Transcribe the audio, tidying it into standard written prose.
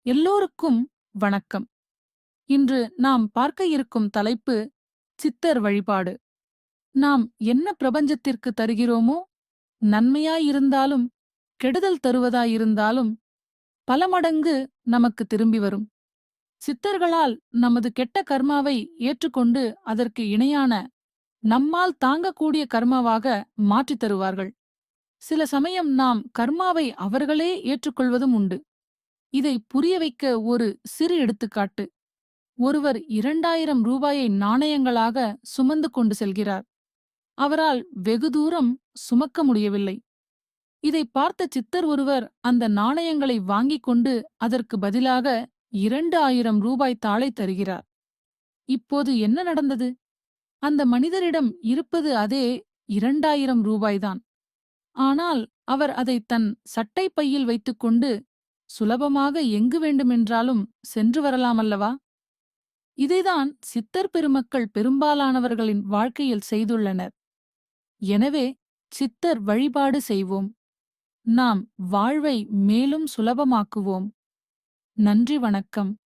எல்லோருக்கும் வணக்கம். இன்று நாம் பார்க்க இருக்கும் தலைப்பு சித்தர் வழிபாடு. நாம் என்ன பிரபஞ்சத்திற்கு தருகிறோமோ, நன்மையாயிருந்தாலும் கெடுதல் தருவதாயிருந்தாலும் பல மடங்கு நமக்கு திரும்பி வரும். சித்தர்களால் நமது கெட்ட கர்மாவை ஏற்றுக்கொண்டு அதற்கு இணையான நம்மால் தாங்கக்கூடிய கர்மாவாக மாற்றித் தருவார்கள். சில சமயம் நாம் கர்மாவை அவர்களே ஏற்றுக்கொள்வதும் உண்டு. இதை புரிய வைக்க ஒரு சிறு எடுத்துக்காட்டு. ஒருவர் 2000 ரூபாயை நாணயங்களாக சுமந்து கொண்டு செல்கிறார். அவரால் வெகு தூரம் சுமக்க முடியவில்லை. இதை பார்த்த சித்தர் ஒருவர் அந்த நாணயங்களை வாங்கிக் கொண்டு அதற்கு பதிலாக 2000 ரூபாய் தாளை தருகிறார். இப்போது என்ன நடந்தது? அந்த மனிதரிடம் இருப்பது அதே 2000 ரூபாய்தான். ஆனால் அவர் அதை தன் சட்டை பையில் வைத்துக்கொண்டு சுலபமாக எங்கு வேண்டுமென்றாலும் சென்று வரலாமல்லவா? இதைதான் சித்தர் பெருமக்கள் பெரும்பாலானவர்களின் வாழ்க்கையில் செய்துள்ளனர். எனவே சித்தர் வழிபாடு செய்வோம். நாம் வாழ்வை மேலும் சுலபமாக்குவோம். நன்றி, வணக்கம்.